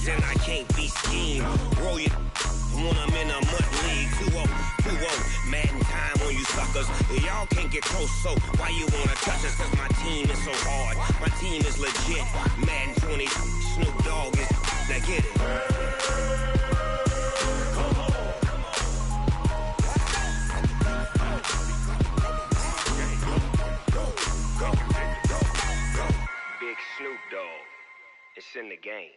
and I can't be schemed. Roll your when I'm in a mud league. 2-0, Madden time on you suckers. Y'all can't get close, so why you wanna touch us? Cause my team is so hard. My team is legit. Madden 20, Snoop Dogg is. Now get it. Big Snoop Dogg. It's in the game.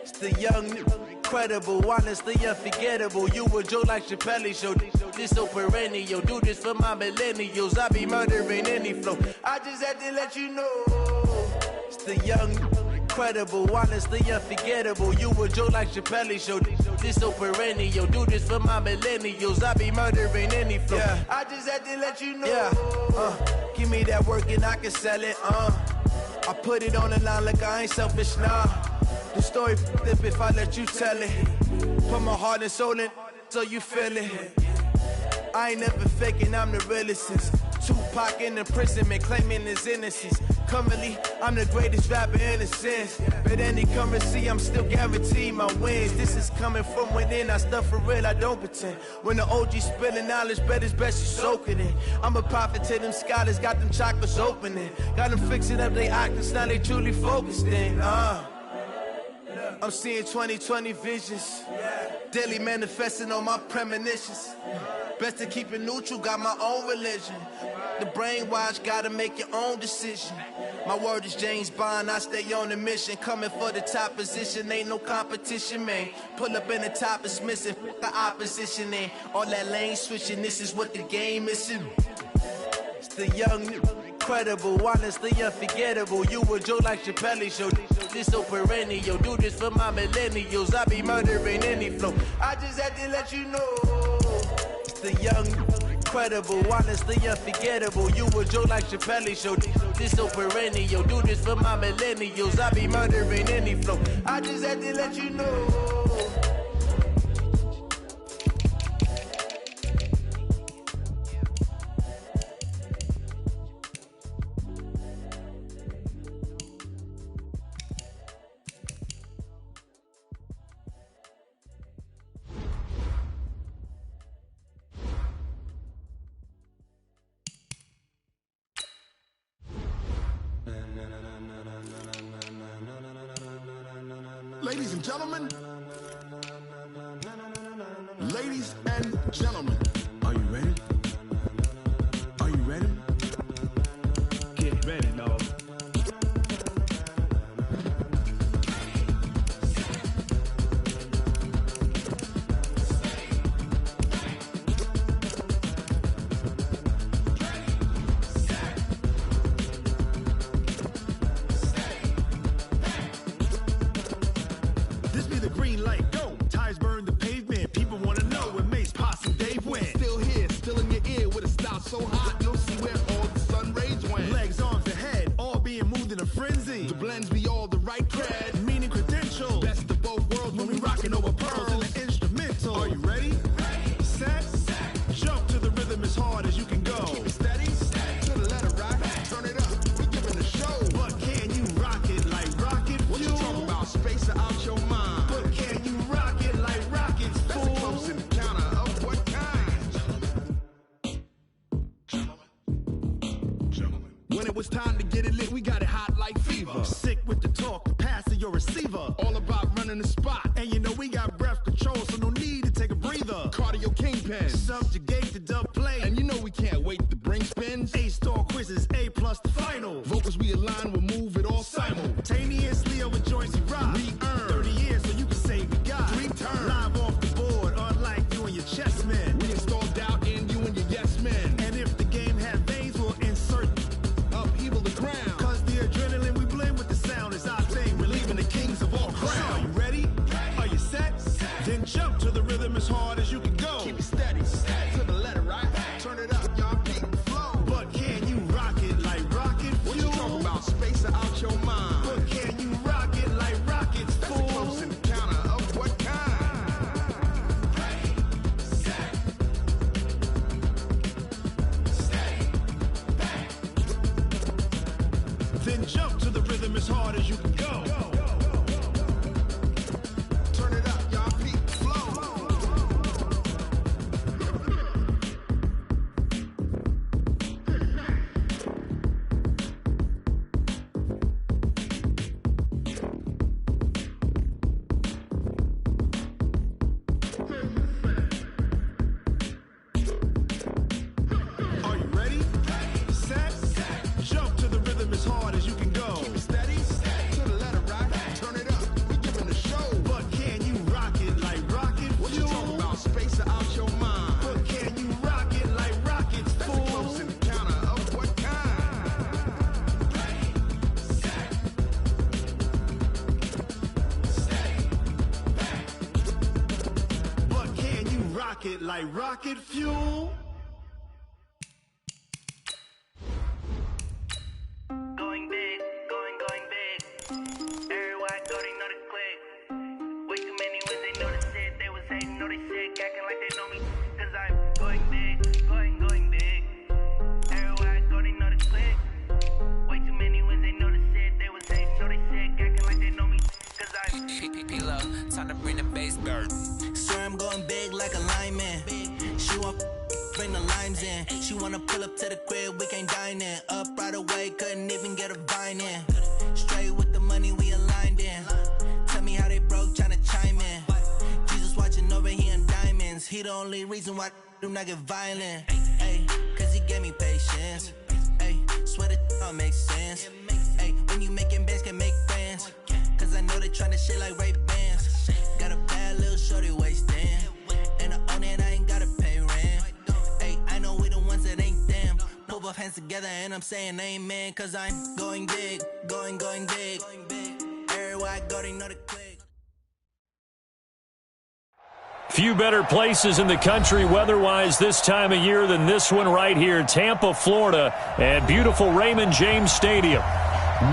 It's the young, incredible, honestly unforgettable. You a Joe like Chappelle show. This so perennial. Do this for my millennials. I be murdering any flow. I just had to let you know. It's the young, incredible, honestly unforgettable. You a Joe like Chappelle show. This so perennial. Do this for my millennials. I be murdering any flow. Yeah. I just had to let you know. Yeah. Give me that work and I can sell it. I put it on the line like I ain't selfish, nah. The story flip if I let you tell it. Put my heart and soul in so you feel it. I ain't never faking, I'm the realest since Tupac in imprisonment, claiming his innocence. Currently, I'm the greatest rapper in a sense. But any currency, I'm still guaranteed my wins. This is coming from within, I stuff for real, I don't pretend. When the OG spilling knowledge, bet it's best you soak it in. I'm a prophet to them scholars, got them chakras opening. Got them fixing up they octaves, now they truly focused in. I'm seeing 2020 visions. Daily manifesting on my premonitions. Best to keep it neutral, got my own religion. The brainwash, gotta make your own decision. My word is James Bond, I stay on the mission. Coming for the top position, ain't no competition, man. Pull up in the top, it's missing, the opposition in. All that lane switching, this is what the game is in. It's the young, incredible, honestly unforgettable. You a Joe like Chappelle show. This so perennial. Do this for my millennials. I be murdering any flow. I just had to let you know. It's the young, incredible, honestly unforgettable. You a Joe like Chappelle show. This so perennial. Do this for my millennials. I be murdering any flow. I just had to let you know. Ladies and gentlemen, ladies and gentlemen, are you ready? Are you ready? Get ready, dog. So hot, you'll see where all the sun rays went. Legs, arms, and head, all being moved in a frenzy. The blends be all the right cred, meaning credentials. Best of both worlds when we rockin' over pearls in the instrumental. Are you ready? Ready. Set. Jump to the rhythm as hard as you can go. Keep it steady. To the letter right. Turn it up. We giving the show. But can you rock it like rocket fuel? What you talking about? Space out your mind. But can you rock it like rockets, fool? That's a close encounter of what kind? When it was time to get it lit, we got it hot like fever. Sick with the talk, pass to your receiver. All about running the spot. And you know we got breath control, so no need to take a breather. Cardio kingpin, subjugate the dub play. And you know we can't wait to bring spins. A-star quizzes, A+ the final. Vocals we align, we'll move it all simultaneously over joints we rock. We earn 30 years so you can say we got 3 turns. Live off the board, unlike you and your chess men. We install doubt in you and your yes men. And if the game had veins, we'll insert upheaval the ground. Cause the adrenaline we blend with the sound is our thing. Relieving the kings of all crowns. So are you ready? Are you set? Then jump to the rhythm as hard as you can go. Keep it steady. To the letter right. Turn it up, y'all. Keep the flow. But can you rock it like rocket fuel? What you talking about? Space Then jump to the rhythm as hard as you can go. Turn it up, y'all. Feet flow. Are you ready? Set. Jump to the rhythm as hard as you can go. Steady. To the letter right. Turn it up. We giving the show. But can you rock it like rocket? What you talking about? Space out your mind. But can you rock it like rockets? That's a close encounter of what kind? But can you rock it like rocket fuel? Going big, going big. Everywhere I go, they know the click. Way too many wins, they know the shit. They was hating, know they sick, acting like they know me. Cause I'm going big, going big. Everywhere I go, they know the click. Way too many wins, they know the shit. They was hating, know they sick, acting like they know me. Cause I'm P-Lo, time to bring the bass back. Swear I'm going big like a lineman. She want bring the limes in. She wanna pull up to the crib, we can't dine in. Up right away, couldn't even get a vine in. Straight with the money we aligned in. Tell me how they broke, tryna chime in. Jesus watching over here in diamonds. He the only reason why I do not get violent. Ay, cause he gave me patience. Ay, swear that all makes sense. Ay, when you making bands, can make friends. Cause I know they tryna shit like Ray-Bans. Got a bad little shorty wasting. And I own it, I ain't gotta pay rent. Ay, I know we the ones that ain't them. Pull both hands together and I'm saying amen. Cause I'm going big, going big. Everywhere I go, they know the click. Few better places in the country weather-wise this time of year than this one right here, Tampa, Florida, and beautiful Raymond James Stadium.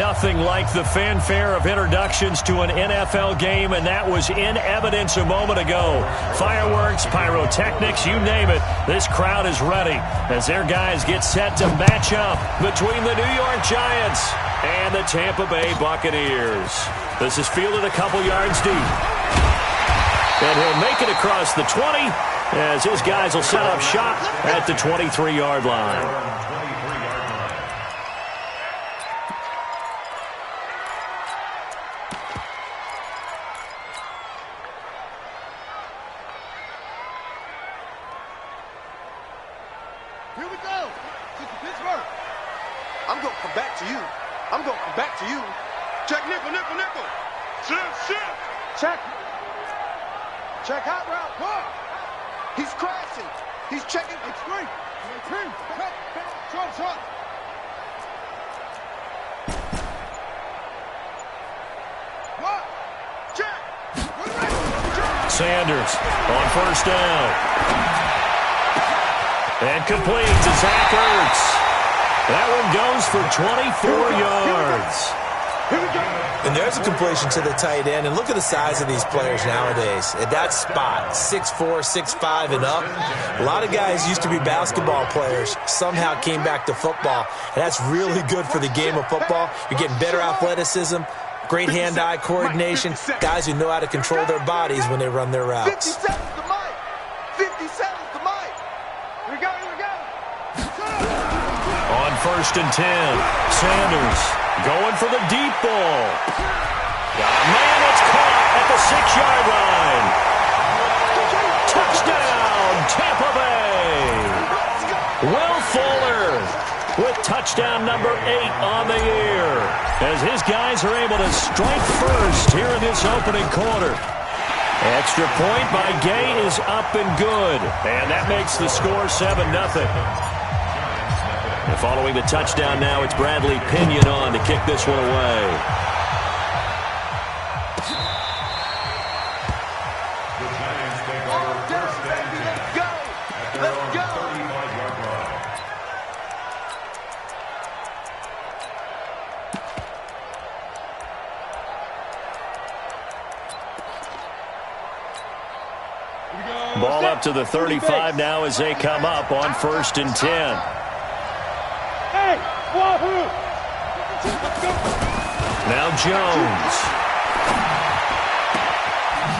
Nothing like the fanfare of introductions to an NFL game, and that was in evidence a moment ago. Fireworks, pyrotechnics, you name it. This crowd is ready as their guys get set to match up between the New York Giants and the Tampa Bay Buccaneers. This is fielded a couple yards deep. And he'll make it across the 20 as his guys will set up shop at the 23-yard line. Here we go. Sister Pittsburgh. I'm going to come back to you. I'm going to come back to you. Check nickel. Shift. Check. Check hot route. What? He's crashing. He's checking. Extreme. Short. What? Check. Sanders on first down. And complete to Zach Ertz. That one goes for 24 yards. And there's a completion to the tight end. And look at the size of these players nowadays. At that spot, 6'4", 6'5", and up. A lot of guys used to be basketball players, somehow came back to football. And that's really good for the game of football. You're getting better athleticism, great hand-eye coordination, guys who know how to control their bodies when they run their routes. 50 seconds to Mike. 50 seconds to Mike. Here we go. On first and 10, Sanders going for the deep ball. Man, it's caught at the 6-yard line. Touchdown, Tampa Bay. Will Fuller with touchdown number 8 on the year as his guys are able to strike first here in this opening quarter. Extra point by Gay is up and good, and that makes the score 7-0. And following the touchdown now, it's Bradley Pinion on to kick this one away. Let's go. Ball up to the 35 now as they come up on first and 10. Now Jones.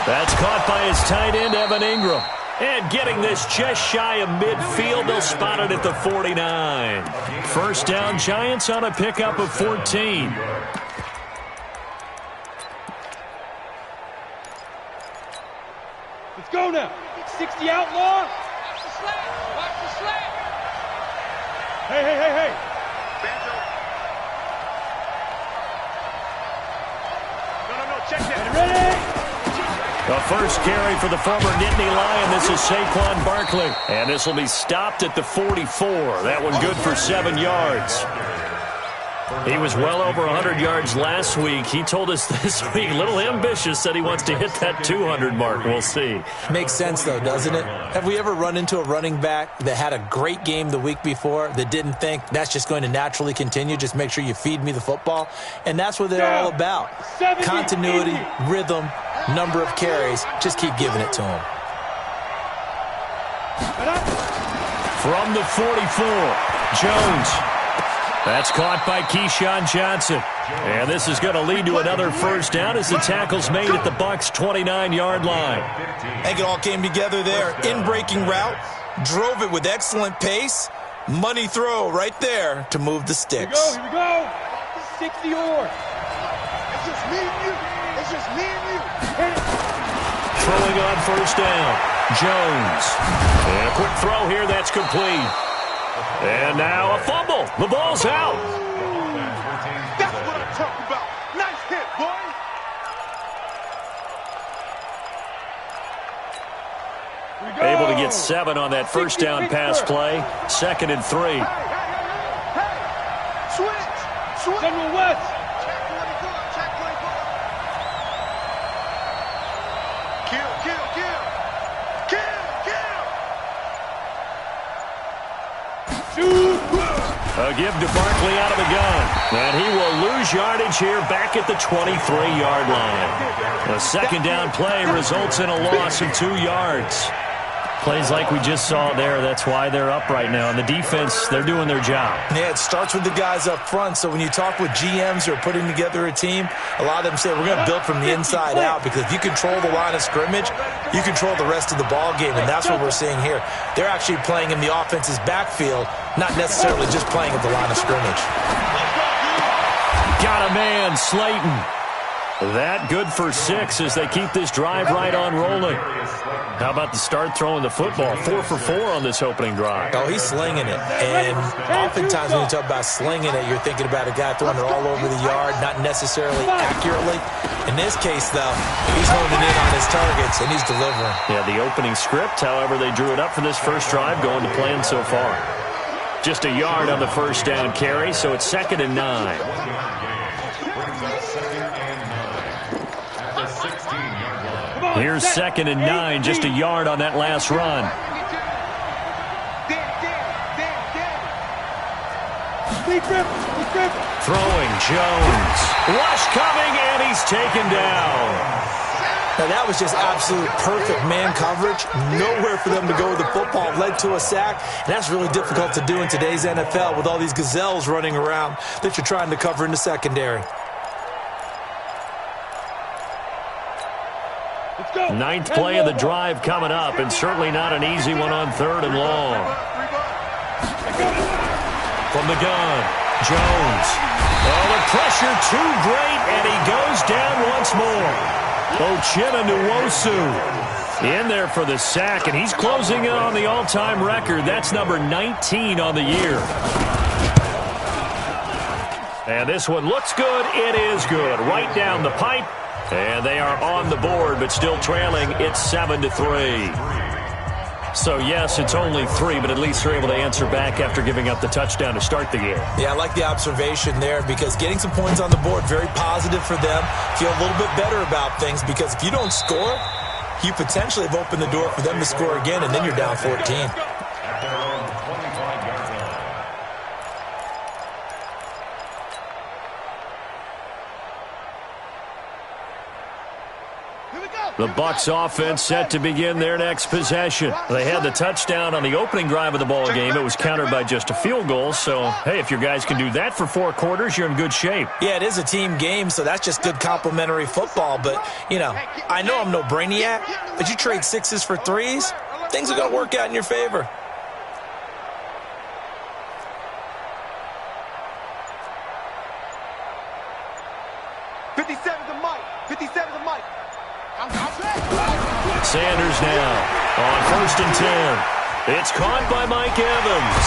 That's caught by his tight end, Evan Ingram. And getting this just shy of midfield, they'll spot it at the 49. First down, Giants on a pickup of 14. Let's go now. 60 outlaw. Watch the slant. Watch the slant. Hey. No. Check that. Ready? The first carry for the former Nittany Lion. This is Saquon Barkley. And this will be stopped at the 44. That one good for 7 yards. He was well over 100 yards last week. He told us this week, a little ambitious, said he wants to hit that 200 mark. We'll see. Makes sense, though, doesn't it? Have we ever run into a running back that had a great game the week before that didn't think that's just going to naturally continue? Just make sure you feed me the football. And that's what they're all about. Continuity, rhythm, number of carries. Just keep giving it to him. From the 44, Jones. That's caught by Keyshawn Johnson. And this is going to lead to another first down as the tackle's made at the Bucs' 29-yard line. I think it all came together there. In-breaking route, drove it with excellent pace. Money throw right there to move the sticks. Here we go. 60 or. It's just me and you. It's just me and you. Throwing on first down, Jones. And a quick throw here, that's complete. And now a fumble. The ball's out. That's what I'm talking about. Nice hit, boy. Able to get 7 on that first down pass play. 2nd and 3. Hey. Switch. General West. Check 24. Kill. A give to Barkley out of the gun. And he will lose yardage here back at the 23-yard line. A second down play results in a loss of 2 yards. Plays like we just saw there, that's why they're up right now. And the defense, they're doing their job. Yeah, it starts with the guys up front. So when you talk with GMs who are putting together a team, a lot of them say, we're going to build from the inside out, because if you control the line of scrimmage, you control the rest of the ball game, and that's what we're seeing here. They're actually playing in the offense's backfield, not necessarily just playing at the line of scrimmage. Got a man, Slayton. That good for 6 as they keep this drive right on rolling. How about the start throwing the football? 4 for 4 on this opening drive. Oh, he's slinging it. And oftentimes when you talk about slinging it, you're thinking about a guy throwing it all over the yard, not necessarily accurately. In this case, though, he's honing in on his targets, and he's delivering. Yeah, the opening script, however, they drew it up for this first drive, going to plan so far. Just a yard on the first down carry, so it's 2nd and 9. Here's 2nd and 9, just a yard on that last run. Throwing, Jones. Rush coming, and he's taken down. Now, that was just absolute perfect man coverage. Nowhere for them to go with the football. Led to a sack, and that's really difficult to do in today's NFL with all these gazelles running around that you're trying to cover in the secondary. 9th play of the drive coming up, and certainly not an easy one on 3rd and long. From the gun, Jones. Oh, the pressure too great, and he goes down once more. Ochena Nwosu in there for the sack, and he's closing in on the all-time record. That's number 19 on the year. And this one looks good. It is good. Right down the pipe. And they are on the board, but still trailing. It's 7-3. So, yes, it's only 3, but at least they're able to answer back after giving up the touchdown to start the game. Yeah, I like the observation there, because getting some points on the board, very positive for them. Feel a little bit better about things, because if you don't score, you potentially have opened the door for them to score again, and then you're down 14. Here The Bucs offense set to begin their next possession. They had the touchdown on the opening drive of the ball game. It was countered by just a field goal. So, hey, if your guys can do that for 4 quarters, you're in good shape. Yeah, it is a team game, so that's just good complimentary football. But, you know, I know I'm no brainiac, but you trade 6s for 3s, things are going to work out in your favor. Sanders now on 1st and 10. It's caught by Mike Evans.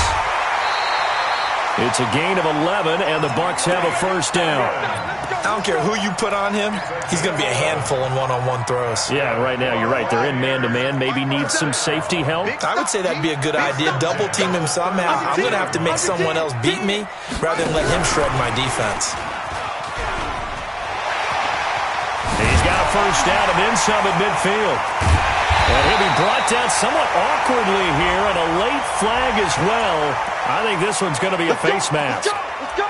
It's a gain of 11, and the Bucs have a 1st down. I don't care who you put on him. He's going to be a handful in one-on-one throws. Yeah, right now, you're right. They're in man-to-man. Maybe need some safety help. I would say that'd be a good idea. Double-team him somehow. I'm going to have to make someone else beat me rather than let him shred my defense. He's got a 1st down and then some at midfield. And he'll be brought down somewhat awkwardly here, and a late flag as well. I think this one's going to be a face mask. Let's go!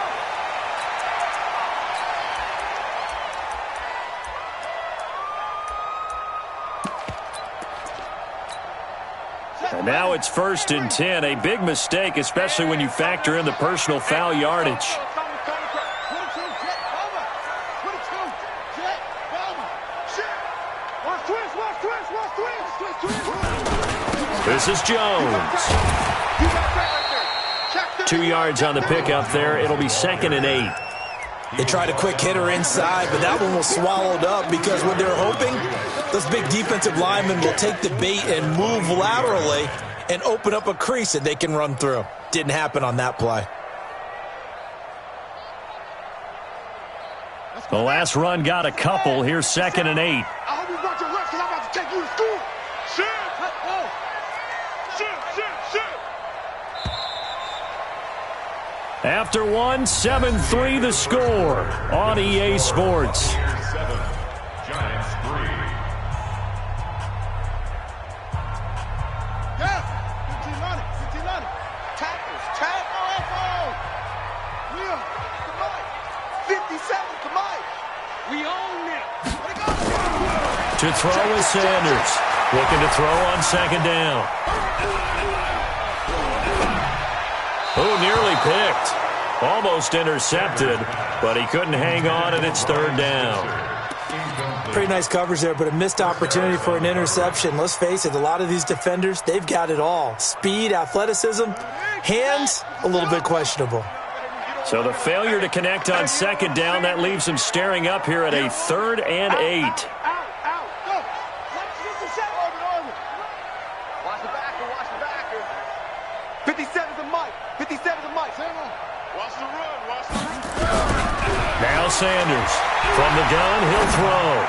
And now it's 1st and 10. A big mistake, especially when you factor in the personal foul yardage. This is Jones. 2 yards on the pickup there. It'll be 2nd and 8. They tried a quick hitter inside, but that one was swallowed up because what they're hoping, those big defensive linemen will take the bait and move laterally and open up a crease that they can run through. Didn't happen on that play. The last run got a couple. Here's 2nd and 8. I hope you brought your left because I'm about to take you to school. Shit! After 1, 7-3 the score on EA Sports. Giants 3. Yeah! 15 on it. Tackles. Will, come on. 57, come on. We own it. Let it go. To throw is Sanders. Looking to throw on 2nd down. Oh, nearly picked. Almost intercepted, but he couldn't hang on, and it's 3rd down. Pretty nice coverage there, but a missed opportunity for an interception. Let's face it, a lot of these defenders, they've got it all. Speed, athleticism, hands, a little bit questionable. So the failure to connect on 2nd down, that leaves him staring up here at a 3rd and 8. Out. Go. Let's get the set. Orbit. Watch the backer. 57's the mic. Watch the run. Now Sanders from the gun, he'll throw.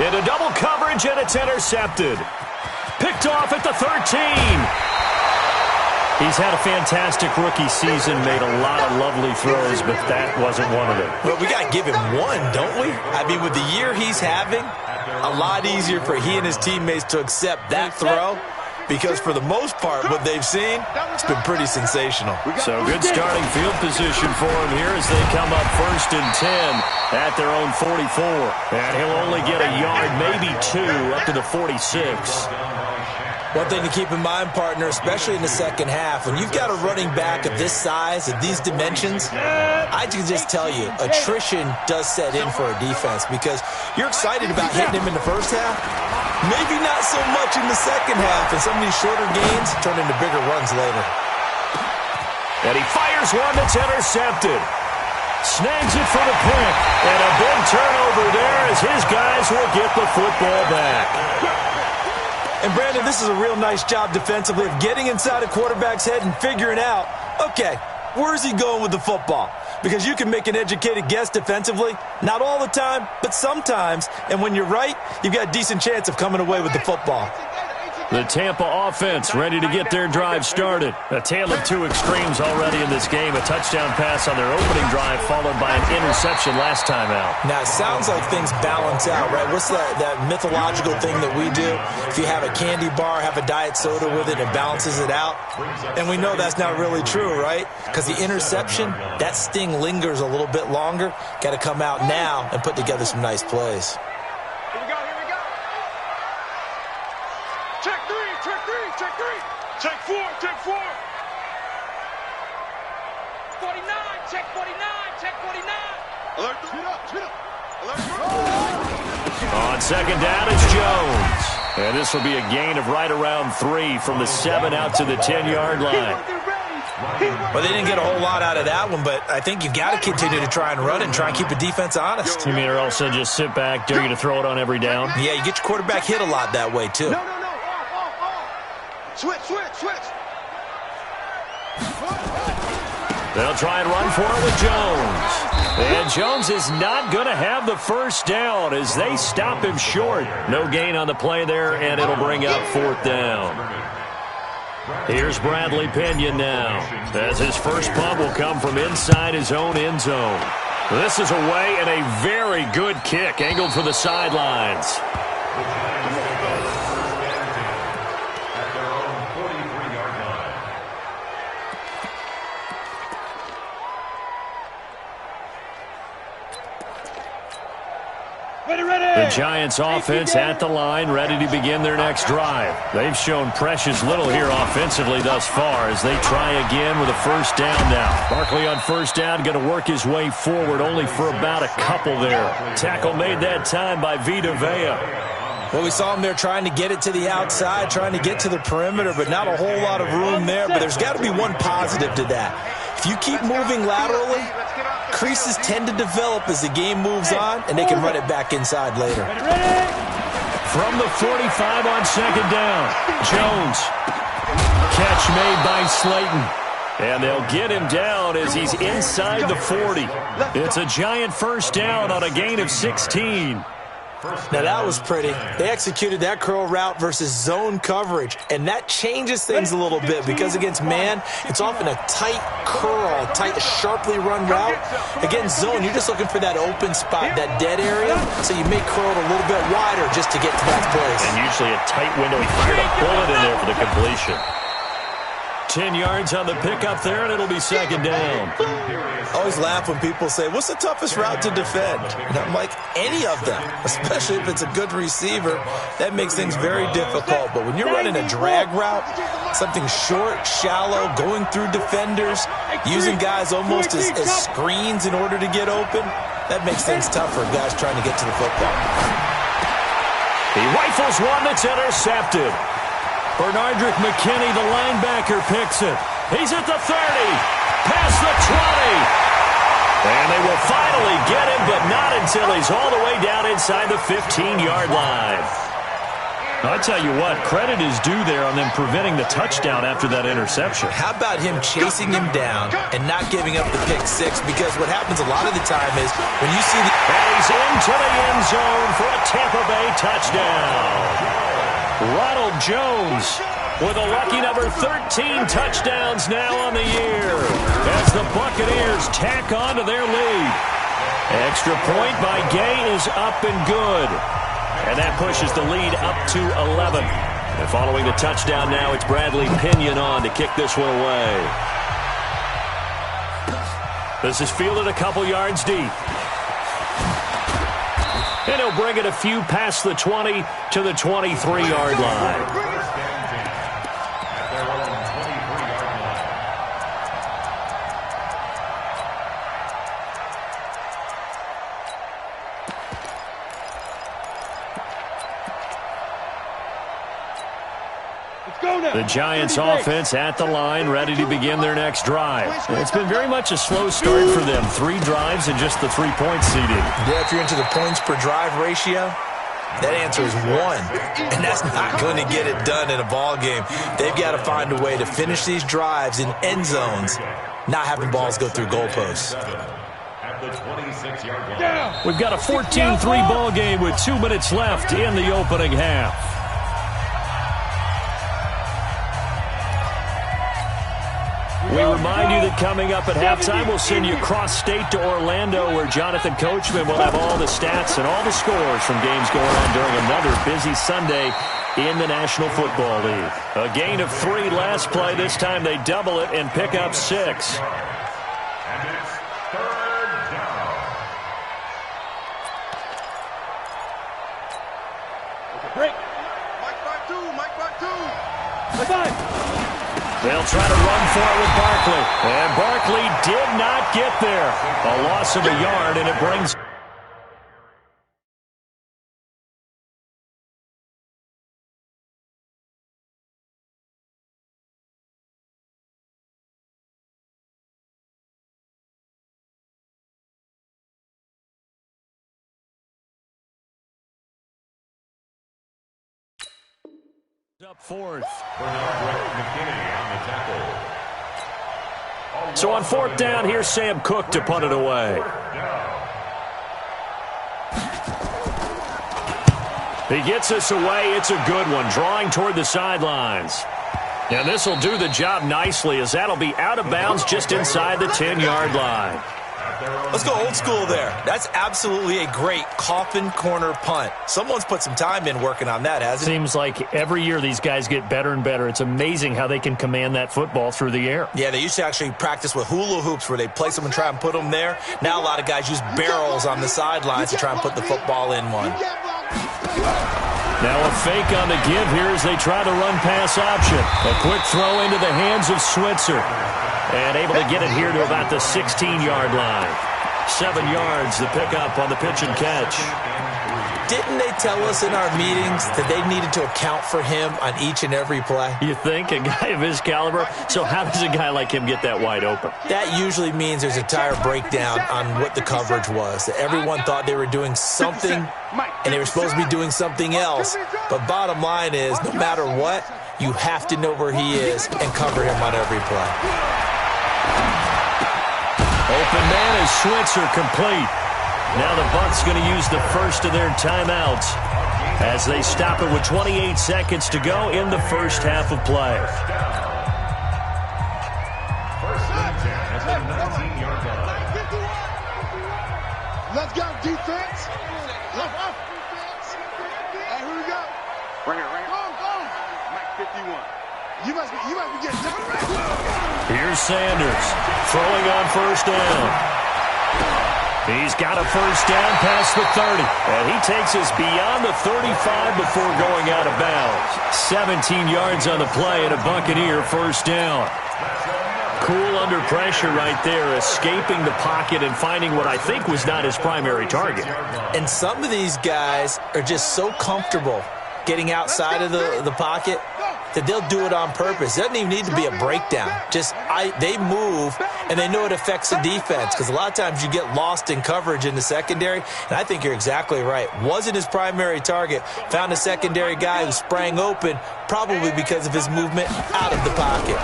Into double coverage, and it's intercepted. Picked off at the 13. He's had a fantastic rookie season, made a lot of lovely throws, but that wasn't one of them. Well, we got to give him one, don't we? I mean, with the year he's having, a lot easier for he and his teammates to accept that throw, because for the most part, what they've seen, it's been pretty sensational. So good starting field position for him here as they come up 1st and 10 at their own 44. And he'll only get a yard, maybe 2, up to the 46. One thing to keep in mind, partner, especially in the second half, when you've got a running back of this size, of these dimensions, I can just tell you, attrition does set in for a defense because you're excited about hitting him in the first half. Maybe not so much in the second half, and some of these shorter gains turn into bigger runs later. And he fires one that's intercepted. Snags it for the pick. And a big turnover there as his guys will get the football back. And, Brandon, this is a real nice job defensively of getting inside a quarterback's head and figuring out, okay, where's he going with the football? Because you can make an educated guess defensively, not all the time, but sometimes. And when you're right, you've got a decent chance of coming away with the football. The Tampa offense ready to get their drive started. A tale of two extremes already in this game. A touchdown pass on their opening drive followed by an interception last time out. Now, it sounds like things balance out, right? What's that mythological thing that we do? If you have a candy bar, have a diet soda with it, it balances it out. And we know that's not really true, right? Because the interception, that sting lingers a little bit longer. Got to come out now and put together some nice plays. Here we go. Check 4, check 4. 49, check 49, check 49. Alert, speed up. Alert. On second down, it's Jones. And this will be a gain of right around 3 from the 7 out to the 10-yard line. Well, they didn't get a whole lot out of that one, but I think you've got to continue to try and run and try and keep the defense honest. You mean or also just sit back, dare you to throw it on every down? Yeah, you get your quarterback hit a lot that way, too. No. Switch. They'll try and run for it with Jones. And Jones is not going to have the first down as they stop him short. No gain on the play there, and it'll bring up 4th down. Here's Bradley Pinion now, as his first punt will come from inside his own end zone. This is away and a very good kick, angled for the sidelines. The Giants offense at the line, ready to begin their next drive. They've shown precious little here offensively thus far as they try again with a first down now. Barkley on first down, going to work his way forward only for about a couple there. Tackle made that time by Vita Vea. Well, we saw him there trying to get it to the outside, trying to get to the perimeter, but not a whole lot of room there. But there's got to be one positive to that. If you keep moving laterally, creases tend to develop as the game moves on, and they can run it back inside later. From the 45 on second down, Jones. Catch made by Slayton. And they'll get him down as he's inside the 40. It's a Giant first down on a gain of 16. Now, that was pretty. They executed that curl route versus zone coverage, and that changes things a little bit because against man, it's often a tight curl, tight, sharply run route. Against zone, you're just looking for that open spot, that dead area, so you may curl it a little bit wider just to get to that place. And usually a tight window. He fired a bullet in there for the completion. 10 yards on the pickup there, and it'll be second down. I always laugh when people say, what's the toughest route to defend? And I'm like, any of them, especially if it's a good receiver. That makes things very difficult. But when you're running a drag route, something short, shallow, going through defenders, using guys almost as screens in order to get open, that makes things tough for guys trying to get to the football. He rifles one that's intercepted. Bernardrick McKinney, the linebacker, picks it. He's at the 30, past the 20. And they will finally get him, but not until he's all the way down inside the 15-yard line. I tell you what, credit is due there on them preventing the touchdown after that interception. How about him chasing him down and not giving up the pick six? Because what happens a lot of the time is when you see the... And he's into the end zone for a Tampa Bay touchdown. Ronald Jones with a lucky number 13 touchdowns now on the year as the Buccaneers tack on to their lead. Extra point by Gay is up and good. And that pushes the lead up to 11. And following the touchdown now, it's Bradley Pinion on to kick this one away. This is fielded a couple yards deep. And he'll bring it a few past the 20 to the 23-yard line. The Giants offense at the line, ready to begin their next drive. It's been very much a slow start for them. 3 drives and just the 3-point seeding. Yeah, if you're into the points per drive ratio, that answer is 1. And that's not going to get it done in a ball game. They've got to find a way to finish these drives in end zones, not having balls go through goalposts. We've got a 14-3 ball game with 2 minutes left in the opening half. We remind you that coming up at halftime, we'll send you cross-state to Orlando, where Jonathan Coachman will have all the stats and all the scores from games going on during another busy Sunday in the National Football League. A gain of 3 last play. This time they double it and pick up 6. And it's third down. Break. Mike by 2. Bye-bye. They'll try to run for it with Barkley. And Barkley did not get there. A loss of a yard, and it brings... Up fourth. So on fourth down, here's Sam Cook to punt it away. He gets us away. It's a good one, drawing toward the sidelines. And this will do the job nicely, as that'll be out of bounds just inside the 10-yard line. Let's go old school there. That's absolutely a great coffin corner punt. Someone's put some time in working on that, hasn't it? Seems like every year these guys get better and better. It's amazing how they can command that football through the air. Yeah, they used to actually practice with hula hoops where they place them and try and put them there. Now a lot of guys use barrels on the sidelines to try and put the football in one. Now a fake on the give here as they try to run pass option. A quick throw into the hands of Switzer. And able to get it here to about the 16-yard line. 7 yards, the pickup on the pitch and catch. Didn't they tell us in our meetings that they needed to account for him on each and every play? You think? A guy of his caliber? So how does a guy like him get that wide open? That usually means there's a entire breakdown on what the coverage was. That everyone thought they were doing something, and they were supposed to be doing something else. But bottom line is, no matter what, you have to know where he is and cover him on every play. Open man is Switzer, complete. Now the Bucs going to use the first of their timeouts as they stop it with 28 seconds to go in the first half of play. First and 10 at the 19-yard line. Let's go, defense. Hey, here we go. Right here. Go. Mike 51. You must be getting different. Here's Sanders throwing on first down. He's got a first down past the 30. And he takes us beyond the 35 before going out of bounds. 17 yards on the play and a Buccaneer first down. Cool under pressure right there, escaping the pocket and finding what I think was not his primary target. And some of these guys are just so comfortable getting outside of the pocket that they'll do it on purpose. It doesn't even need to be a breakdown. They move, and they know it affects the defense, because a lot of times you get lost in coverage in the secondary, and I think you're exactly right. Wasn't his primary target. Found a secondary guy who sprang open, probably because of his movement out of the pocket.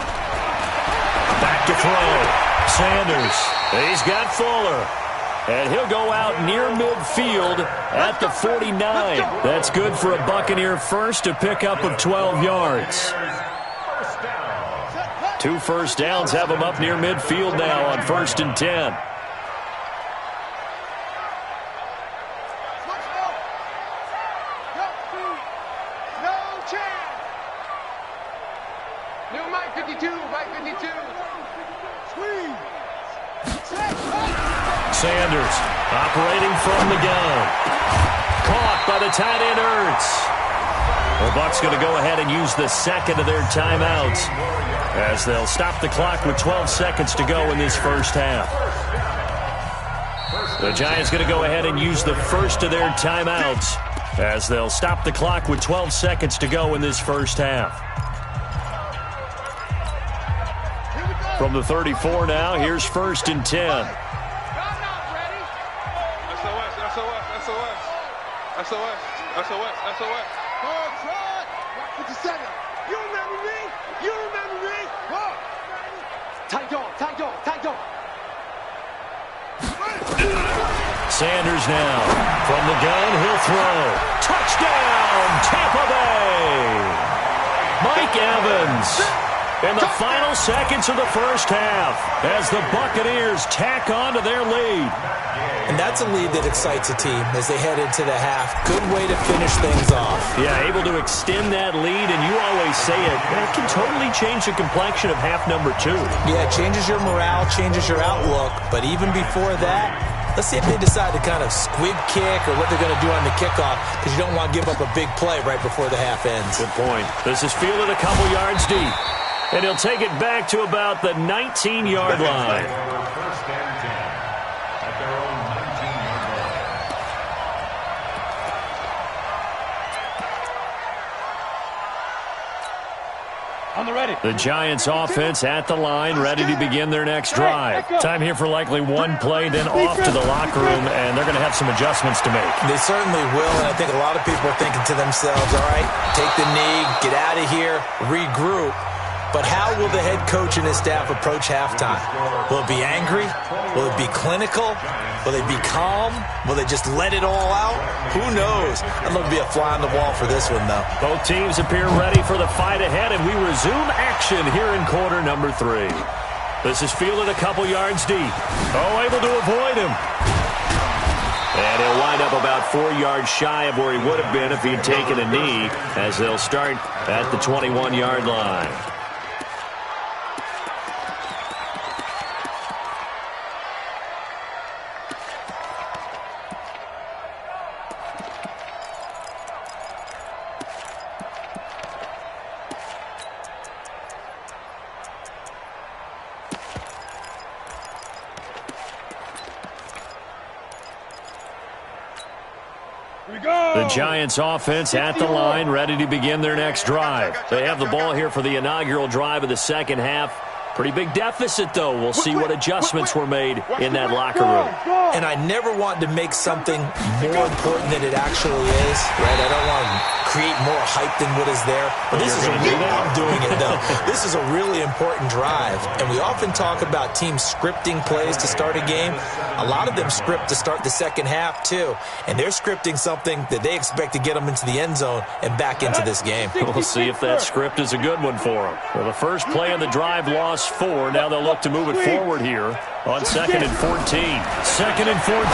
Back to throw. Sanders. He's got Fuller. And he'll go out near midfield at the 49. That's good for a Buccaneer first, a pickup of 12 yards. 2 first downs have him up near midfield now on 1st and 10. No chance. New Mike 52. Squeeze. Sanders operating from the gun. Caught by the tight end Ertz. The Bucs going to go ahead and use the second of their timeouts as they'll stop the clock with 12 seconds to go in this first half. The Giants going to go ahead and use the first of their timeouts as they'll stop the clock with 12 seconds to go in this first half. From the 34 now, here's 1st and 10. SOS. 57. You remember me? Whoa. Tight dog. Sanders now. From the gun, he'll throw. Touchdown, Tampa Bay. Mike Evans in the final seconds of the first half as the Buccaneers tack on to their lead. And that's a lead that excites a team as they head into the half. Good way to finish things off. Yeah, able to extend that lead, and you always say it can totally change the complexion of half number 2. Yeah, it changes your morale, changes your outlook. But even before that, let's see if they decide to kind of squib kick or what they're going to do on the kickoff, because you don't want to give up a big play right before the half ends. Good point. This is fielded a couple yards deep. And he'll take it back to about the 19-yard line. First and 10 at their own 19-yard line. On the ready. The Giants offense at the line, ready to begin their next drive. Time here for likely one play, then off to the locker room, and they're going to have some adjustments to make. They certainly will, and I think a lot of people are thinking to themselves, all right, take the knee, get out of here, regroup. But how will the head coach and his staff approach halftime? Will it be angry? Will it be clinical? Will they be calm? Will they just let it all out? Who knows? I'd love to be a fly on the wall for this one, though. Both teams appear ready for the fight ahead, and we resume action here in quarter number 3. This is fielded a couple yards deep. Oh, able to avoid him. And he'll wind up about 4 yards shy of where he would have been if he'd taken a knee, as they'll start at the 21-yard line. The Giants offense at the line, ready to begin their next drive. They have the ball here for the inaugural drive of the second half. Pretty big deficit, though. We'll see what adjustments were made in that locker room. And I never want to make something more important than it actually is, right? I don't want to create more hype than what is there. But this is I'm doing it, though. This is a really important drive. And we often talk about teams scripting plays to start a game. A lot of them script to start the second half, too. And they're scripting something that they expect to get them into the end zone and back into this game. We'll see if that script is a good one for them. Well, the first play of the drive lost 4. Now they'll look to move it forward here on 2nd and 14. 2nd and 14.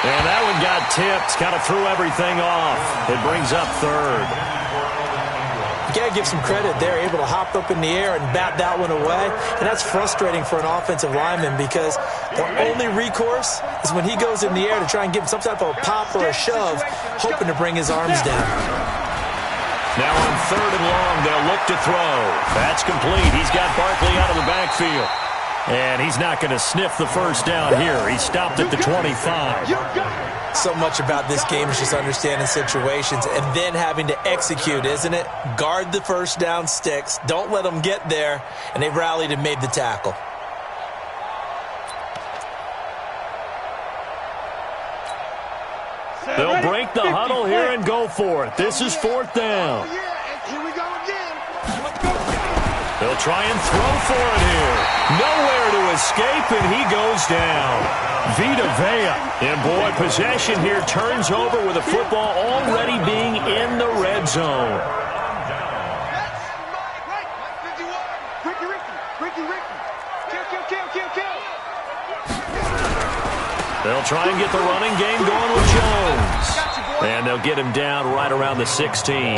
And that one got tipped. Kind of threw everything off. It brings up 3rd. You got to give some credit. They're able to hop up in the air and bat that one away. And that's frustrating for an offensive lineman because their only recourse is when he goes in the air to try and give him some type of a pop or a shove, hoping to bring his arms down. Now on 3rd and long, they'll look to throw. That's complete. He's got Barkley out of the backfield. And he's not going to sniff the first down here. He stopped at the 25. So much about this game is just understanding situations and then having to execute, isn't it? Guard the first down sticks. Don't let them get there. And they rallied and made the tackle. They'll break the huddle here and go for it. This is 4th down. Here we go again. They'll try and throw for it here. Nowhere to escape, and he goes down. Vita Vea. And boy, possession here turns over with the football already being in the red zone. They'll try and get the running game going with Jones. And they'll get him down right around the 16.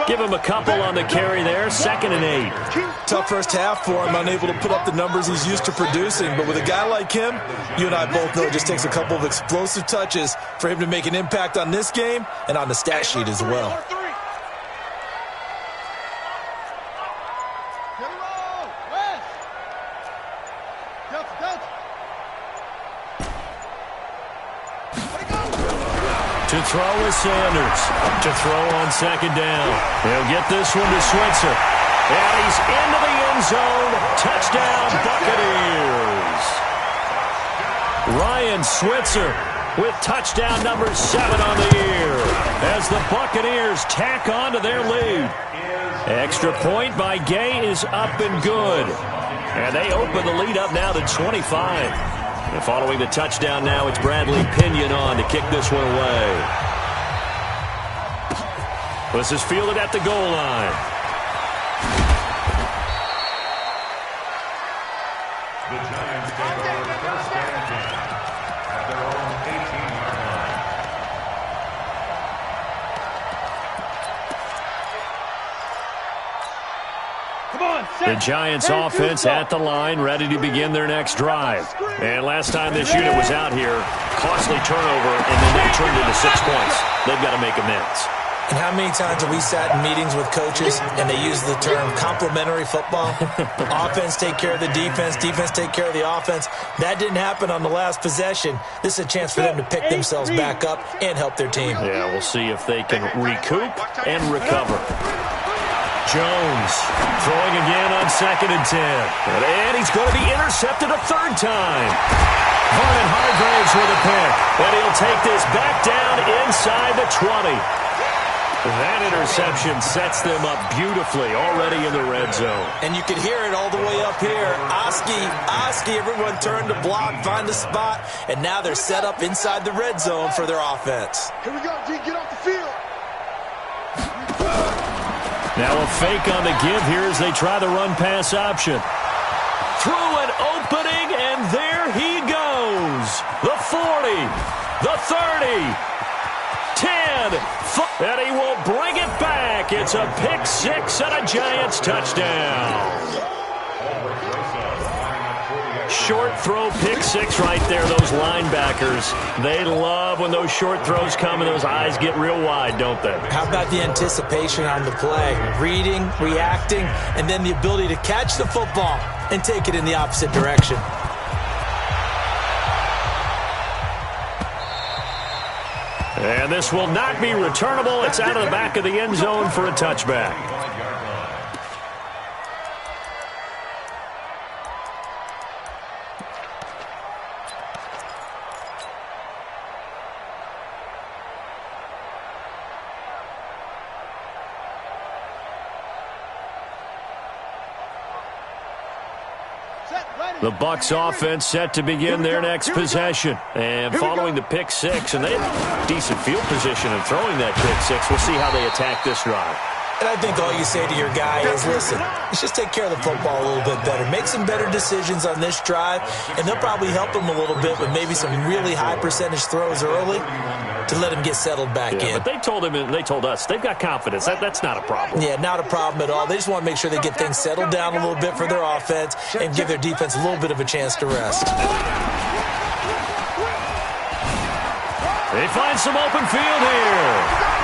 Give him a couple on the carry there. 2nd and 8. Tough first half for him, unable to put up the numbers he's used to producing. But with a guy like him, you and I both know it just takes a couple of explosive touches for him to make an impact on this game and on the stat sheet as well. To throw is Sanders. To throw on 2nd down. He'll get this one to Switzer. And he's into the end zone. Touchdown, Buccaneers. Ryan Switzer with touchdown number 7 on the year as the Buccaneers tack on to their lead. Extra point by Gay is up and good. And they open the lead up now to 25. And following the touchdown now, it's Bradley Pinion on to kick this one away. This is fielded at the goal line. The Giants take over 1st and 10 at their own 18-yard line. The Giants offense at the line, ready to begin their next drive. And last time this unit was out here, costly turnover, and then they turned into 6 points. They've got to make amends. And how many times have we sat in meetings with coaches and they use the term complementary football? Offense take care of the defense, defense take care of the offense. That didn't happen on the last possession. This is a chance for them to pick themselves back up and help their team. Yeah, we'll see if they can recoup and recover. Jones throwing again on 2nd and 10. And he's going to be intercepted a third time. Vernon Hargraves with a pick. And he'll take this back down inside the 20. That interception sets them up beautifully already in the red zone. And you can hear it all the way up here. Oski, everyone turned to block, find a spot, and now they're set up inside the red zone for their offense. Here we go, G, get off the field. Now a fake on the give here as they try the run-pass option. Through an opening, and there he goes. The 40, the 30. 10, and he will bring it back. It's a pick six and a Giants touchdown. Short throw pick six right there, those linebackers. They love when those short throws come and those eyes get real wide, don't they? How about the anticipation on the play? Reading, reacting, and then the ability to catch the football and take it in the opposite direction. And this will not be returnable. It's out of the back of the end zone for a touchback. The Bucs offense set to begin their next possession. And following the pick six, and they have decent field position in throwing that pick six. We'll see how they attack this drive. And I think all you say to your guy is, listen, let's just take care of the football a little bit better. Make some better decisions on this drive, and they'll probably help him a little bit with maybe some really high percentage throws early to let him get settled back in. But they told him, and they told us, they've got confidence. That's not a problem. Yeah, not a problem at all. They just want to make sure they get things settled down a little bit for their offense and give their defense a little bit of a chance to rest. They find some open field here.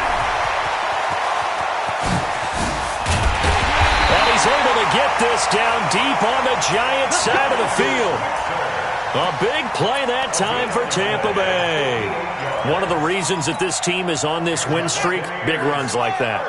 He's able to get this down deep on the Giants side of the field. A big play that time for Tampa Bay. One of the reasons that this team is on this win streak, big runs like that.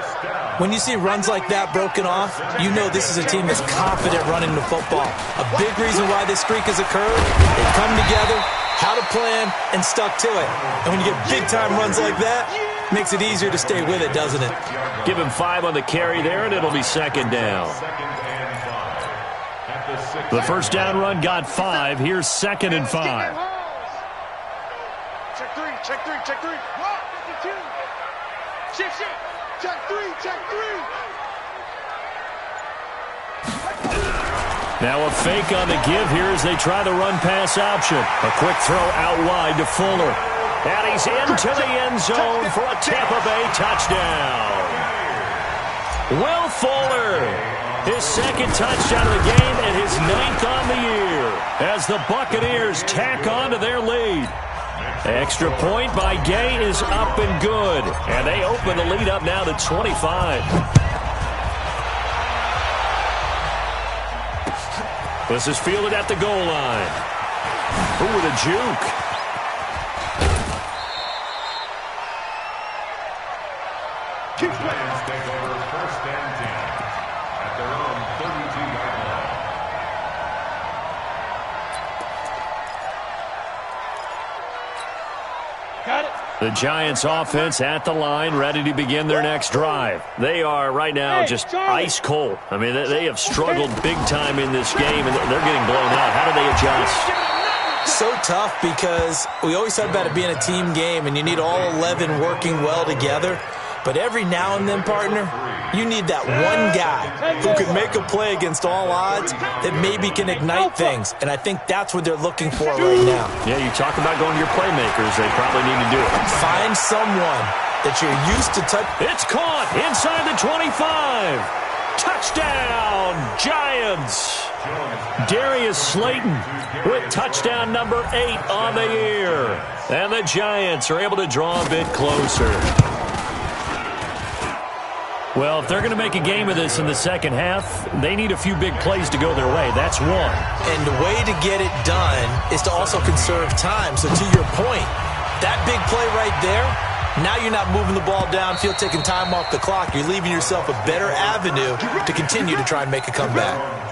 When you see runs like that broken off, you know this is a team that's confident running the football. A big reason why this streak has occurred, they've come together, had a plan, and stuck to it. And when you get big-time runs like that, makes it easier to stay with it, doesn't it? Give him 5 on the carry there, and it'll be second down. The first down run got 5. Here's 2nd and 5. Check three, check three, check three. 1, 2. Shift. Check three, check three. Now a fake on the give here as they try the run-pass option. A quick throw out wide to Fuller. And he's into the end zone for a Tampa Bay touchdown. Will Fuller, his second touchdown of the game and his 9th on the year as the Buccaneers tack on to their lead. Extra point by Gay is up and good. And they open the lead up now to 25. This is fielded at the goal line. Ooh, with a juke. Giants take over 1st and 10 at their own 32-yard line. Got it. The Giants offense at the line, ready to begin their next drive. They are right now just ice cold. I mean, they have struggled big time in this game, and they're getting blown out. How do they adjust? So tough because we always talk about it being a team game, and you need all 11 working well together. But every now and then, partner, you need that one guy who can make a play against all odds that maybe can ignite things. And I think that's what they're looking for right now. Yeah, you talk about going to your playmakers. They probably need to do it. Find someone that you're used to touch. It's caught inside the 25. Touchdown, Giants. Darius Slayton with touchdown number 8 on the year. And the Giants are able to draw a bit closer. Well, if they're going to make a game of this in the second half, they need a few big plays to go their way. That's one. And the way to get it done is to also conserve time. So to your point, that big play right there, now you're not moving the ball downfield, taking time off the clock. You're leaving yourself a better avenue to continue to try and make a comeback.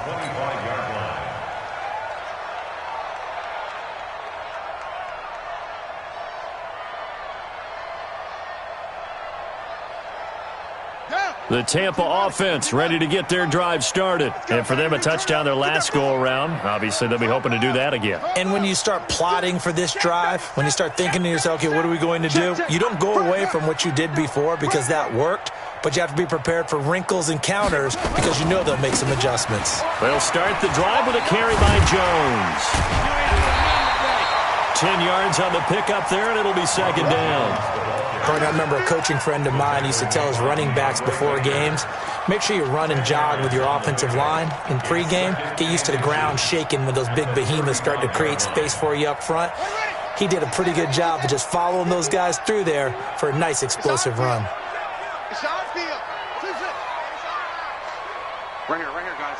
The Tampa offense ready to get their drive started. And for them, a touchdown their last go-around. Obviously, they'll be hoping to do that again. And when you start plotting for this drive, when you start thinking to yourself, okay, what are we going to do? You don't go away from what you did before because that worked, but you have to be prepared for wrinkles and counters because you know they'll make some adjustments. They'll start the drive with a carry by Jones. 10 yards on the pickup there, and it'll be second down. I remember a coaching friend of mine used to tell his running backs before games, make sure you run and jog with your offensive line in pregame. Get used to the ground shaking when those big behemoths start to create space for you up front. He did a pretty good job of just following those guys through there for a nice explosive run. Right here, guys.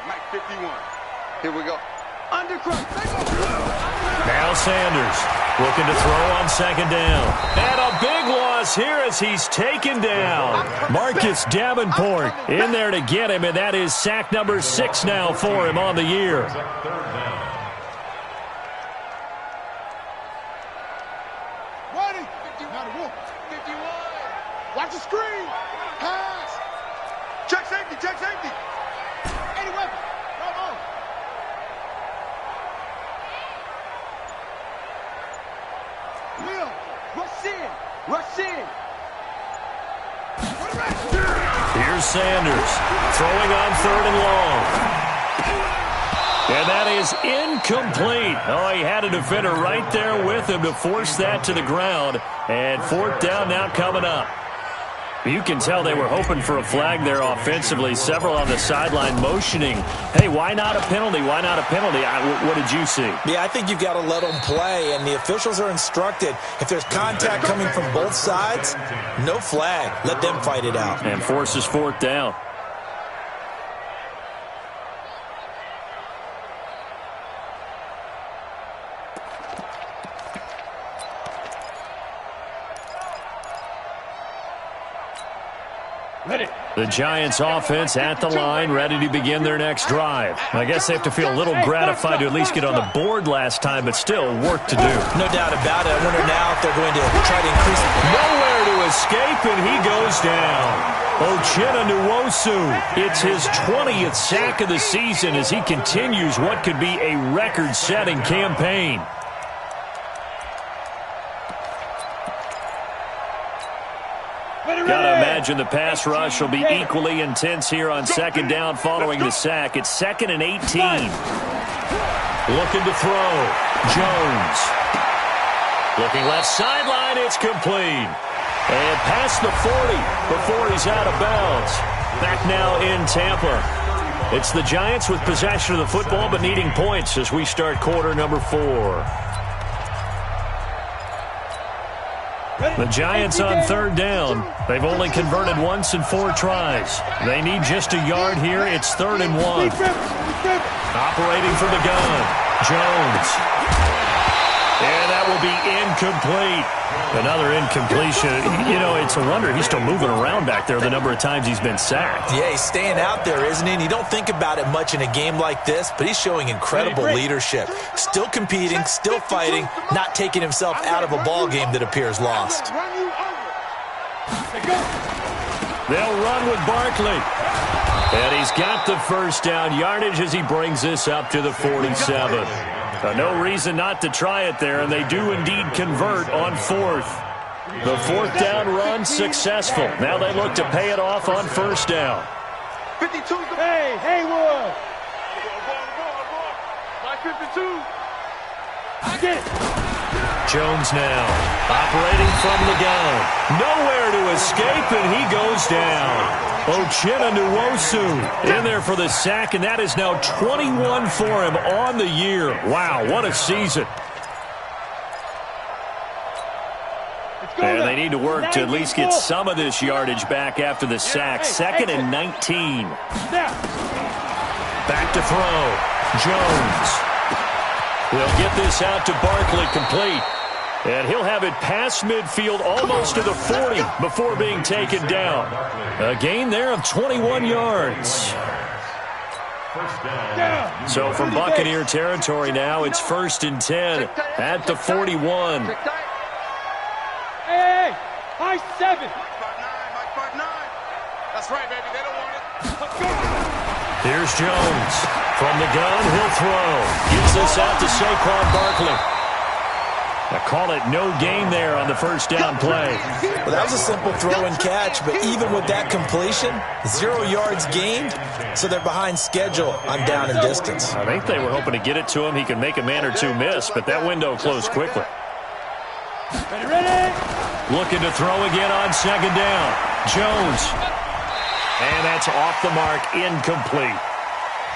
Mike 51. Here we go. Now Sanders looking to throw on second down. And a big loss here as he's taken down. Marcus Davenport in there to get him, and that is sack number 6 now for him on the year. Ready. 51. Watch the screen. Pass. Check safety. Any weapon. Come on. Will, rush in. Here's Sanders throwing on 3rd and long. And that is incomplete. Oh, he had a defender right there with him to force that to the ground. And 4th down now coming up. You can tell they were hoping for a flag there offensively. Several on the sideline motioning, hey, why not a penalty? Why not a penalty? What did you see? Yeah, I think you've got to let them play, and the officials are instructed, if there's contact coming from both sides, no flag. Let them fight it out. And forces 4th down. The Giants offense at the line, ready to begin their next drive. I guess they have to feel a little gratified to at least get on the board last time, but still work to do. No doubt about it. I wonder now if they're going to try to increase it. Nowhere to escape, and he goes down. Uchenna Nwosu, it's his 20th sack of the season as he continues what could be a record-setting campaign. Gotta imagine the pass rush will be equally intense here on second down following the sack. It's 2nd and 18. Looking to throw. Jones. Looking left sideline. It's complete. And past the 40 before he's out of bounds. Back now in Tampa. It's the Giants with possession of the football but needing points as we start quarter number 4. The Giants on 3rd down. They've only converted once in 4 tries. They need just a yard here. It's 3rd and 1. Operating from the gun. Jones. And that will be incomplete. Another incompletion. You know, it's a wonder he's still moving around back there the number of times he's been sacked. Yeah, he's staying out there, isn't he? And you don't think about it much in a game like this, but he's showing incredible leadership. Still competing, still fighting, not taking himself out of a ball game that appears lost. They'll run with Barkley. And he's got the first down yardage as he brings this up to the 47. No reason not to try it there, and they do indeed convert on 4th. The 4th down run successful. Now they look to pay it off on 1st down. 52. Hey, Haywood. Mike 52. Get it. Jones now operating from the gun. Nowhere to escape, and he goes down. Uchenna Nwosu in there for the sack, and that is now 21 for him on the year. Wow, what a season. And they need to work to at least get some of this yardage back after the sack. 2nd and 19. Back to throw. Jones. They'll get this out to Barkley, complete. And he'll have it past midfield almost to the 40 before being taken down. A gain there of 21 yards. So from Buccaneer territory now, it's 1st and 10 at the 41. Hey, high 7. That's right, baby. They don't want it. Here's Jones. From the gun, he'll throw. Gets this out to Saquon Barkley. I call it no gain there on the first down play. Well, that was a simple throw and catch, but even with that completion, 0 yards gained, so they're behind schedule on down and distance. I think they were hoping to get it to him. He could make a man or two miss, but that window closed quickly. Ready? Looking to throw again on 2nd down. Jones. And that's off the mark, incomplete.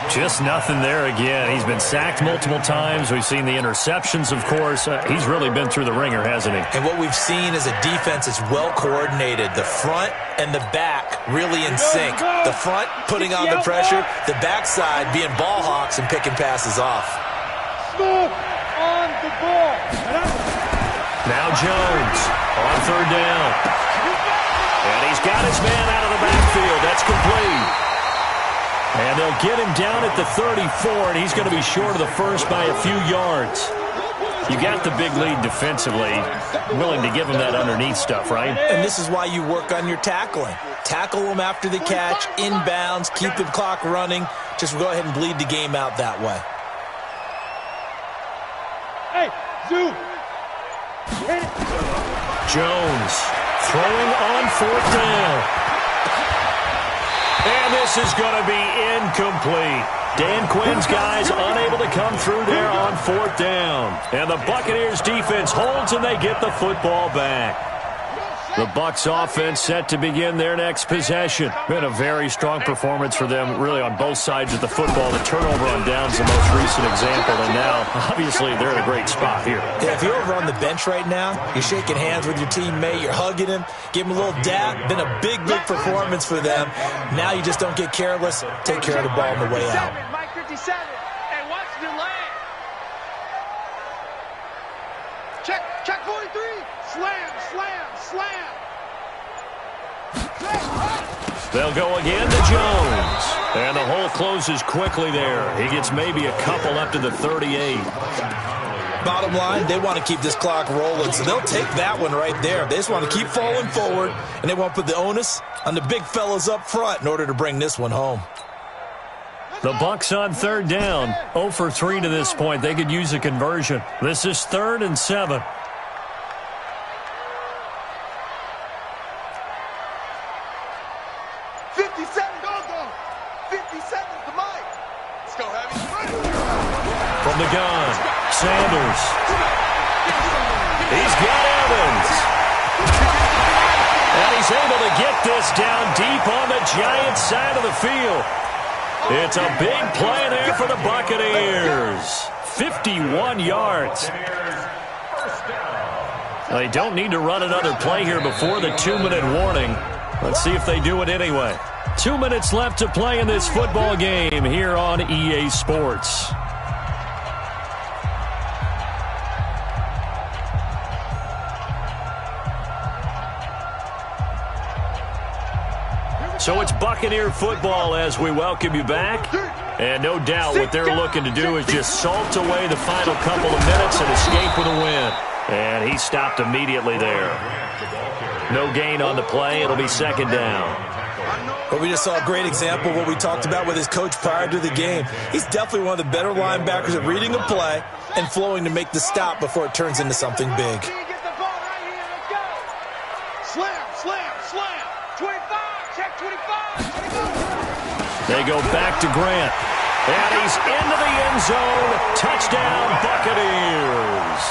Just nothing there again. He's been sacked multiple times. We've seen the interceptions, of course. He's really been through the ringer, hasn't he? And what we've seen is a defense that's well coordinated. The front and the back really in sync. The front putting on the pressure, the backside being ball hawks and picking passes off. Smooth on the ball. Now Jones on 3rd down. And he's got his man out of the backfield. That's complete. And they'll get him down at the 34, and he's going to be short of the first by a few yards. You got the big lead defensively. Willing to give him that underneath stuff, right? And this is why you work on your tackling. Tackle him after the catch, inbounds, keep the clock running. Just go ahead and bleed the game out that way. Hey, Zoo. Jones throwing on 4th down. And this is going to be incomplete. Dan Quinn's guys unable to come through there on 4th down. And the Buccaneers defense holds and they get the football back. The Bucs offense set to begin their next possession. Been a very strong performance for them really on both sides of the football. The turnover on downs the most recent example. And now, obviously, they're in a great spot here. Yeah, if you're over on the bench right now, you're shaking hands with your teammate, you're hugging him, give him a little dap. Been a big performance for them. Now you just don't get careless. Take care of the ball on the way out. Mike 57. And watch the land. Check 43. Slam, slam, slam. They'll go again to Jones. And the hole closes quickly there. He gets maybe a couple up to the 38. Bottom line, they want to keep this clock rolling, so they'll take that one right there. They just want to keep falling forward, and they want to put the onus on the big fellas up front in order to bring this one home. The Bucs on 3rd down. 0 for 3 to this point. They could use a conversion. This is 3rd and 7. 57 to Mike. Let's go, Heavy. From the gun, Sanders. He's got Evans. And he's able to get this down deep on the Giants side of the field. It's a big play there for the Buccaneers. 51 yards. They don't need to run another play here before the 2-minute warning. Let's see if they do it anyway. 2 minutes left to play in this football game here on EA Sports. So it's Buccaneer football as we welcome you back. And no doubt what they're looking to do is just salt away the final couple of minutes and escape with a win. And he stopped immediately there. No gain on the play. It'll be 2nd down. But we just saw a great example of what we talked about with his coach prior to the game. He's definitely one of the better linebackers at reading a play and flowing to make the stop before it turns into something big. Slam, slam, slam. 25, check 25. They go back to Grant. And he's into the end zone. Touchdown, Buccaneers.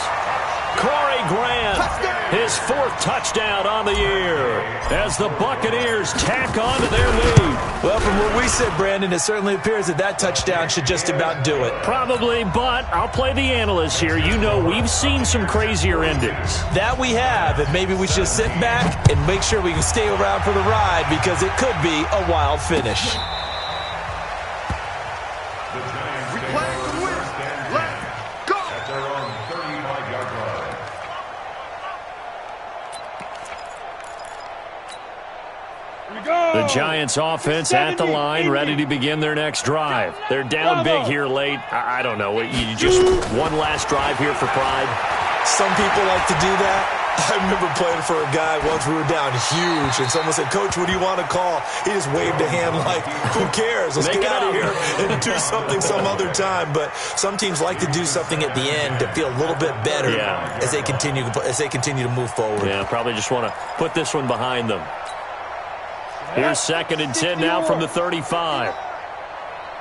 Corey Grant. his 4th touchdown on the year as the Buccaneers tack on to their lead. Well, from where we sit, Brandon, it certainly appears that touchdown should just about do it. Probably, but I'll play the analyst here. You know we've seen some crazier endings. That we have, and maybe we should sit back and make sure we can stay around for the ride because it could be a wild finish. The Giants offense at the line, ready to begin their next drive. They're down big here late. I don't know. You just one last drive here for pride? Some people like to do that. I remember playing for a guy once. We were down huge, and someone said, "Coach, what do you want to call?" He just waved a hand like, who cares? Let's get out of here and do something some other time. But some teams like to do something at the end to feel a little bit better as they continue to move forward. Yeah, probably just want to put this one behind them. Here's 2nd and 10 now from the 35.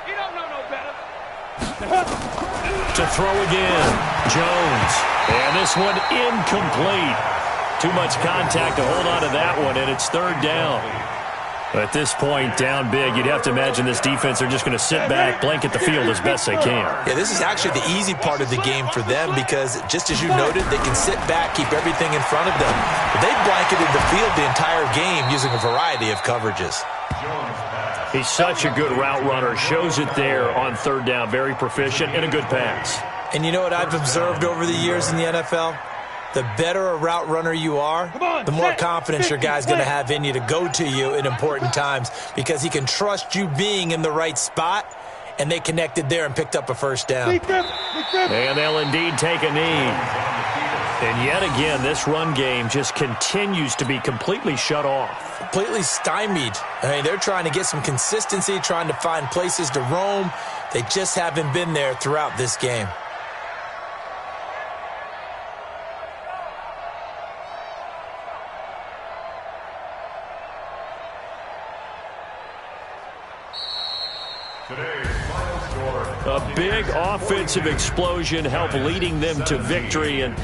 You don't know no better. To throw again, Jones. And this one incomplete. Too much contact to hold on to that one, and it's 3rd down. At this point, down big, you'd have to imagine this defense are just going to sit back, blanket the field as best they can. Yeah, this is actually the easy part of the game for them because, just as you noted, they can sit back, keep everything in front of them. But they've blanketed the field the entire game using a variety of coverages. He's such a good route runner. Shows it there on 3rd down. Very proficient and a good pass. And you know what I've observed over the years in the NFL? The better a route runner you are, the more confidence your guy's going to have in you to go to you in important times because he can trust you being in the right spot, and they connected there and picked up a 1st down. And they'll indeed take a knee. And yet again, this run game just continues to be completely shut off. Completely stymied. I mean, they're trying to get some consistency, trying to find places to roam. They just haven't been there throughout this game. A big offensive explosion helped leading them to victory, and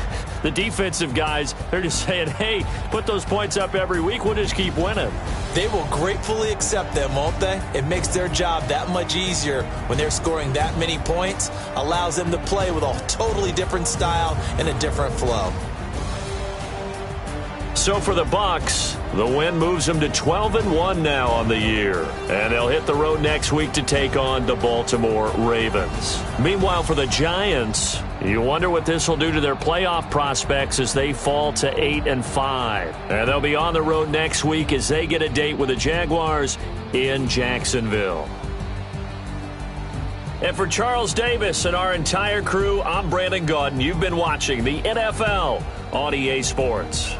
the defensive guys, they're just saying, hey, put those points up every week, we'll just keep winning. They will gratefully accept them, won't they? It makes their job that much easier when they're scoring that many points, allows them to play with a totally different style and a different flow. So for the Bucs, the win moves them to 12-1 now on the year. And they'll hit the road next week to take on the Baltimore Ravens. Meanwhile, for the Giants, you wonder what this will do to their playoff prospects as they fall to 8-5. And they'll be on the road next week as they get a date with the Jaguars in Jacksonville. And for Charles Davis and our entire crew, I'm Brandon Gaudin. You've been watching the NFL on EA Sports.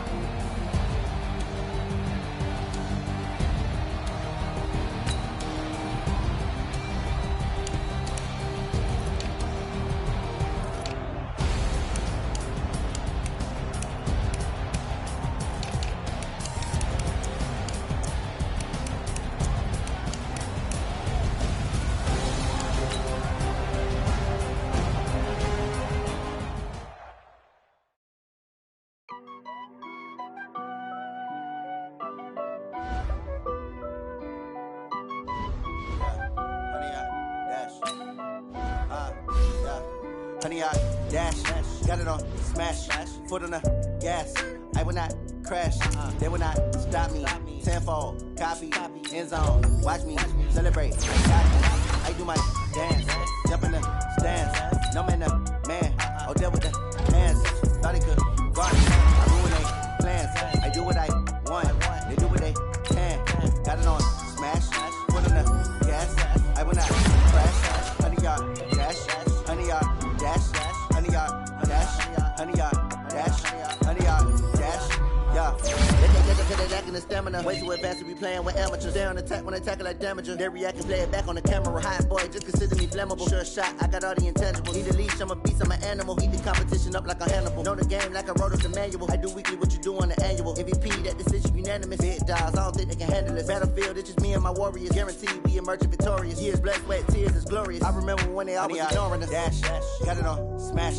Honey, I dash, got it on smash, foot on the gas. I will not crash, they will not stop me. Tenfold, copy, end zone, watch me celebrate. I do my dance, jump in the stands. No man, the man, oh, deal with the hands. Thought he could guard me. I ruin they plans. I do what I want, they do what they can. Got it on smash, foot on the gas. I will not crash, honey, y'all dash, honey, y'all dash, honey, y'all dash, honey, y'all dash, honey, y'all dash, yeah. They lacking the stamina. Way too advanced to be playing with amateurs. They on attack when they tackle like damager. They react and play it back on the camera. Hot boy, just consider me flammable. Sure shot, I got all the intangibles. Need a leash, I'm a beast, I'm an animal. Eat the competition up like a Hannibal. Know the game like I wrote up the manual. I do weekly what you do on the annual. MVP, that decision unanimous. Big dogs, I don't think they can handle it. Battlefield, it's just me and my warriors. Guaranteed we emerging victorious. Years, blood, sweat, tears, it's glorious. I remember when they always ignoring us. Dash, got it on smash,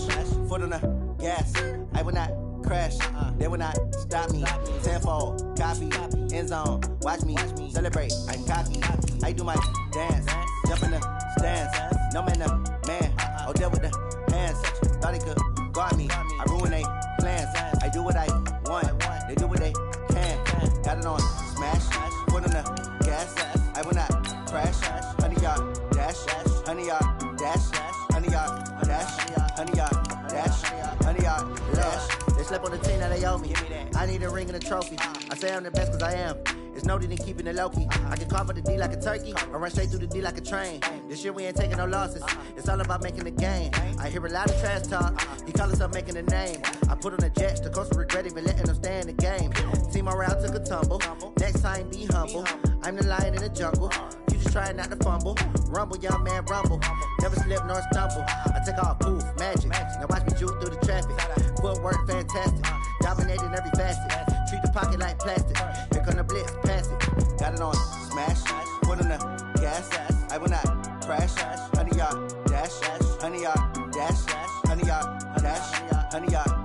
foot on the gas. I will not crash. They will not stop me. Tenfold, copy, end zone. Watch me celebrate. I'm cocky. I do my dance, jump in the stands. No man, the man. Oh, there with the hands. Thought he could guard me. I ruin they plans. I do what I want. They do what they can. Got it on smash. Put on the gas. I will not crash. 100-yard dash. 100-yard dash. 100-yard dash. 100-yard dash. 100-yard dash. They slept on the team, now they owe me. I need a ring and a trophy. I say I'm the best cause I am. It's noted in keeping it low-key. I can carve up the D like a turkey or run straight through the D like a train. This year we ain't taking no losses. It's all about making the game. I hear a lot of trash talk. He call himself making a name. I put on the jets. The coach will regret even letting them stay in the game. Team around took a tumble. Next time be humble. I'm the lion in the jungle. You just trying not to fumble. Rumble, young man, rumble. Never slip nor stumble. I take off, poof, magic. Now watch me juke through the traffic. Footwork fantastic. Dominating every facet. Treat the pocket like plastic. Here come the blitz, pass it. Got it on smash. Put on the gas. I will not crash. 100-yard dash. 100-yard dash. 100-yard dash. 100-yard